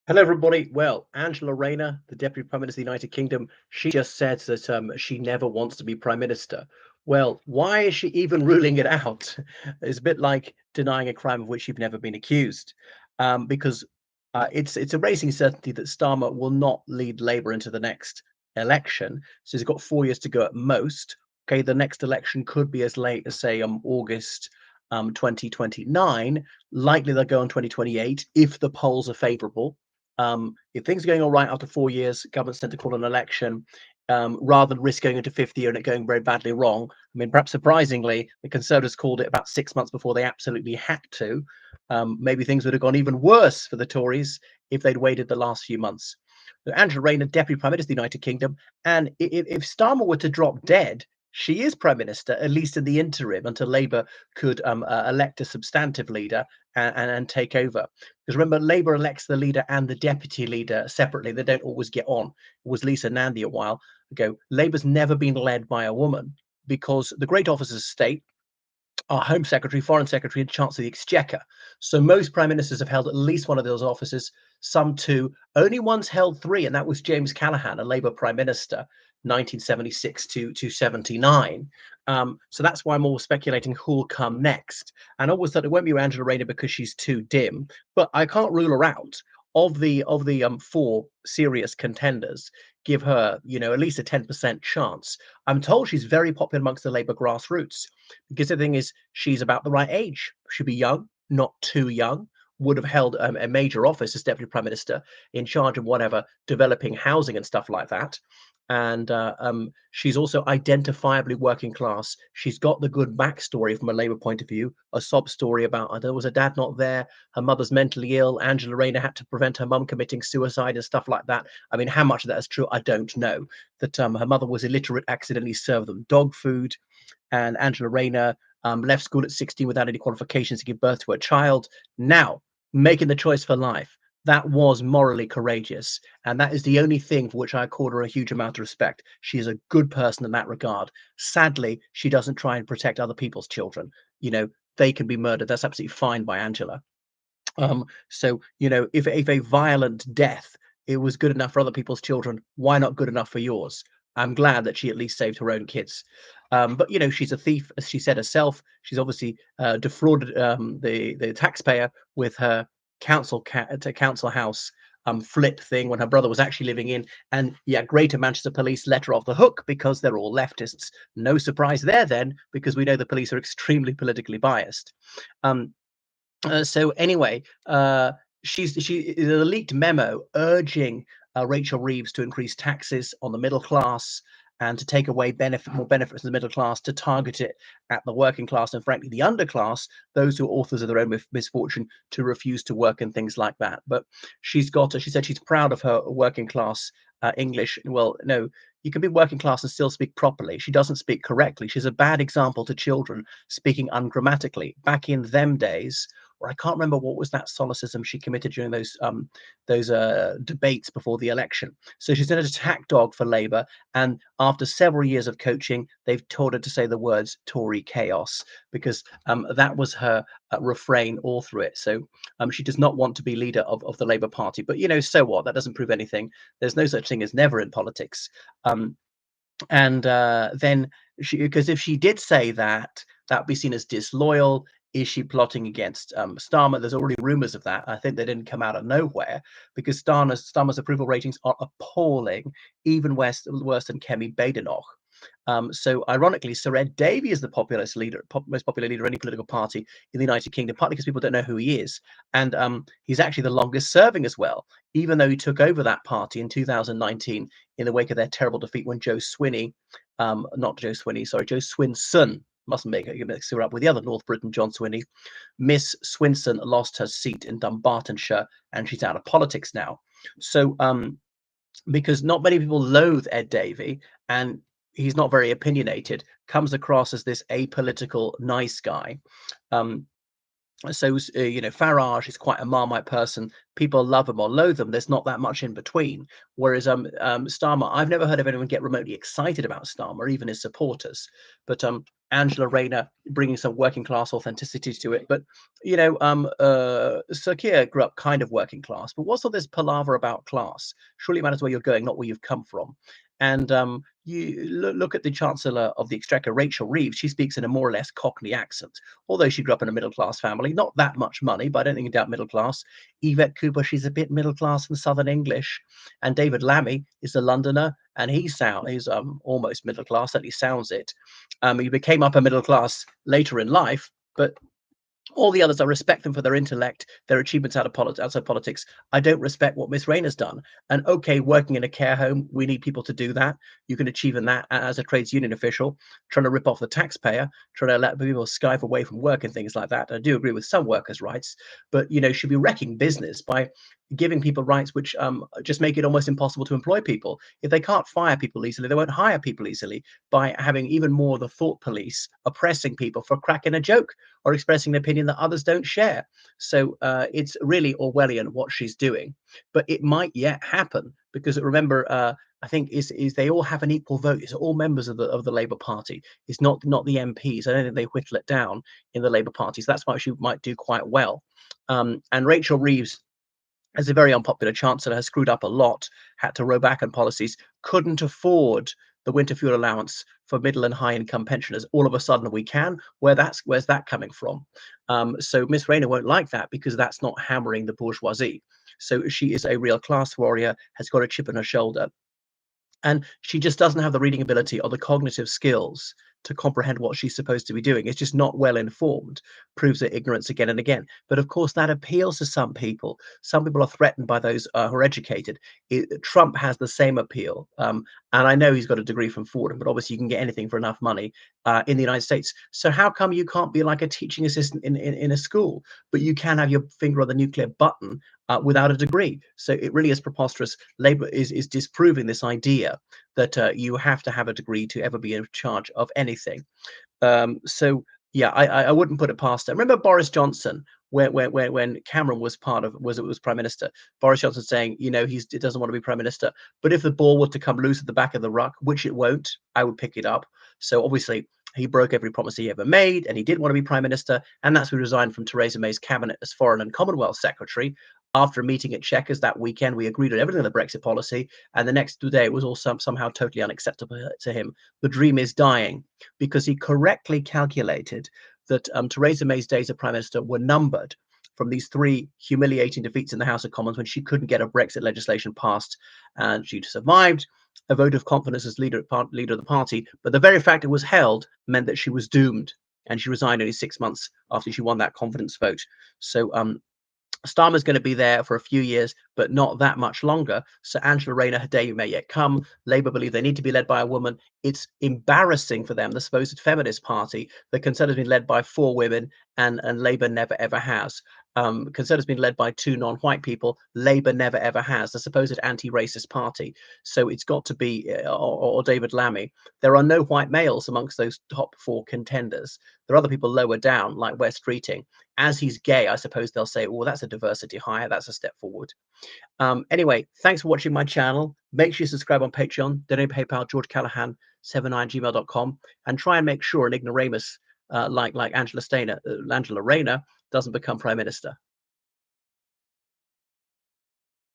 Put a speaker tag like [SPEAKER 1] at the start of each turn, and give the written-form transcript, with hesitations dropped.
[SPEAKER 1] Hello, everybody. Well, Angela Rayner, the Deputy Prime Minister of the United Kingdom, she just said that she never wants to be Prime Minister. Well, why is she even ruling it out? It's a bit like denying a crime of which you've never been accused, because it's a racing certainty that Starmer will not lead Labour into the next election. So he's got 4 years to go at most. Okay, the next election could be as late as say August 2029. Likely they'll go on 2028 if the polls are favourable. If things are going all right after 4 years, governments tend to call an election rather than risk going into fifth year and it going very badly wrong. I mean, perhaps surprisingly, the Conservatives called it about 6 months before they absolutely had to. Maybe things would have gone even worse for the Tories if they'd waited the last few months. Angela Rayner, Deputy Prime Minister of the United Kingdom, and if Starmer were to drop dead, she is Prime Minister, at least in the interim, until Labour could elect a substantive leader and take over. Because remember, Labour elects the leader and the deputy leader separately. They don't always get on. It was Lisa Nandy a while ago. Labour's never been led by a woman because the great officers of state are Home Secretary, Foreign Secretary, and Chancellor of the Exchequer. So most prime ministers have held at least one of those offices, some two. Only one's held three, and that was James Callaghan, a Labour prime minister, 1976 to 79. So that's why I'm always speculating who'll come next. And I always thought it won't be Angela Rayner because she's too dim, but I can't rule her out. Of the four serious contenders, give her at least a 10% chance. I'm told she's very popular amongst the Labour grassroots because the thing is, she's about the right age. She'd be young, not too young. Would have held a major office as deputy prime minister in charge of whatever developing housing and stuff like that. And she's also identifiably working class. She's got the good backstory from a Labour point of view, a sob story about there was a dad not there, her mother's mentally ill, Angela Rayner had to prevent her mum committing suicide and stuff like that. I mean, how much of that is true, I don't know. That her mother was illiterate, accidentally served them dog food, and Angela Rayner left school at 16 without any qualifications to give birth to a child. Now, making the choice for life, that was morally courageous. And that is the only thing for which I accord her a huge amount of respect. She is a good person in that regard. Sadly, she doesn't try and protect other people's children. You know, they can be murdered. That's absolutely fine by Angela. So, if a violent death it was good enough for other people's children, why not good enough for yours? I'm glad that she at least saved her own kids. But she's a thief, as she said herself. She's obviously defrauded the taxpayer with her council house flip thing when her brother was actually living in. And yeah, Greater Manchester Police let her off the hook because they're all leftists. No surprise there then, because we know the police are extremely politically biased. Um, so anyway, she a leaked memo urging Rachel Reeves to increase taxes on the middle class and to take away more benefits from the middle class, to target it at the working class and frankly the underclass, those who are authors of their own misfortune, to refuse to work and things like that. But she said she's proud of her working class English. Well, no, you can be working class and still speak properly. She doesn't speak correctly. She's a bad example to children speaking ungrammatically. Back in them days, or I can't remember what was that solecism she committed during those debates before the election. So she's an attack dog for Labour, and after several years of coaching, they've taught her to say the words "Tory chaos" because that was her refrain all through it. So she does not want to be leader of the Labour Party. But so what? That doesn't prove anything. There's no such thing as never in politics. And then because if she did say that, that would be seen as disloyal. Is she plotting against Starmer? There's already rumors of that. I think they didn't come out of nowhere because Starmer's approval ratings are appalling, even worse than Kemi Badenoch. So ironically, Sir Ed Davey is the most popular leader of any political party in the United Kingdom, partly because people don't know who he is. And he's actually the longest serving as well, even though he took over that party in 2019 in the wake of their terrible defeat when Joe Swinney, not Joe Swinney, sorry, Joe Swinson, mustn't mix her up with the other North Briton John Swinney. Miss Swinson lost her seat in Dumbartonshire and she's out of politics now. So because not many people loathe Ed Davey, and he's not very opinionated, comes across as this apolitical nice guy. Um, So Farage is quite a Marmite person. People love him or loathe him. There's not that much in between. Whereas Starmer, I've never heard of anyone get remotely excited about Starmer, even his supporters. But Angela Rayner bringing some working class authenticity to it. But Sir Keir grew up kind of working class. But what's all this palaver about class? Surely it matters where you're going, not where you've come from. And you look at the Chancellor of the Exchequer, Rachel Reeves. She speaks in a more or less Cockney accent, although she grew up in a middle class family. Not that much money, but I don't think you doubt middle class. Yvette Cooper, she's a bit middle class and Southern English. And David Lammy is a Londoner, and he's almost middle class. At least sounds it. He became upper middle class later in life, but all the others, I respect them for their intellect, their achievements outside politics. I don't respect what Miss Rayner's done. And okay, working in a care home, we need people to do that. You can achieve in that as a trades union official, trying to rip off the taxpayer, trying to let people skive away from work and things like that. I do agree with some workers' rights, but should be wrecking business by giving people rights which just make it almost impossible to employ people. If they can't fire people easily, they won't hire people easily by having even more of the thought police oppressing people for cracking a joke or expressing an opinion that others don't share. So it's really Orwellian what she's doing, but it might yet happen because remember, I think is they all have an equal vote. It's all members of the Labour Party. It's not the MPs. I don't think they whittle it down in the Labour Party. So that's why she might do quite well. And Rachel Reeves, as a very unpopular chancellor, has screwed up a lot, had to row back on policies, couldn't afford the winter fuel allowance for middle and high income pensioners. All of a sudden we can. Where's that coming from? So Miss Rayner won't like that because that's not hammering the bourgeoisie. So she is a real class warrior, has got a chip on her shoulder, and she just doesn't have the reading ability or the cognitive skills to comprehend what she's supposed to be doing. It's just not well informed, proves her ignorance again and again. But of course, that appeals to some people. Some people are threatened by those who are educated. Trump has the same appeal. And I know he's got a degree from Fordham, but obviously you can get anything for enough money in the United States. So how come you can't be like a teaching assistant in a school, but you can have your finger on the nuclear button without a degree? So it really is preposterous. Labour is disproving this idea that you have to have a degree to ever be in charge of anything. So yeah, I wouldn't put it past her. Remember Boris Johnson, when Cameron was prime minister, Boris Johnson saying, he doesn't want to be prime minister, but if the ball were to come loose at the back of the ruck, which it won't, I would pick it up. So obviously he broke every promise he ever made, and he did want to be prime minister, and that's why he resigned from Theresa May's cabinet as foreign and Commonwealth secretary. After a meeting at Chequers that weekend, we agreed on everything in the Brexit policy, and the next day it was all somehow totally unacceptable to him. The dream is dying because he correctly calculated that Theresa May's days as prime minister were numbered from these three humiliating defeats in the House of Commons when she couldn't get a Brexit legislation passed, and she survived a vote of confidence as leader of the party. But the very fact it was held meant that she was doomed, and she resigned only 6 months after she won that confidence vote. So Starmer's going to be there for a few years, but not that much longer. So Angela Rayner, her day may yet come. Labour believe they need to be led by a woman. It's embarrassing for them, the supposed feminist party. The Conservatives have been led by 4 women, and Labour never ever has. Conservatives have been led by 2 non-white people. Labour never ever has. The supposed anti-racist party. So it's got to be or David Lammy. There are no white males amongst those top 4 contenders. There are other people lower down, like Wes Streeting. As he's gay, I suppose they'll say, well, that's a diversity hire. That's a step forward. Anyway, thanks for watching my channel. Make sure you subscribe on Patreon, donate PayPal, georgecallahan79@gmail.com, and try and make sure an ignoramus like Angela Rayner doesn't become Prime Minister.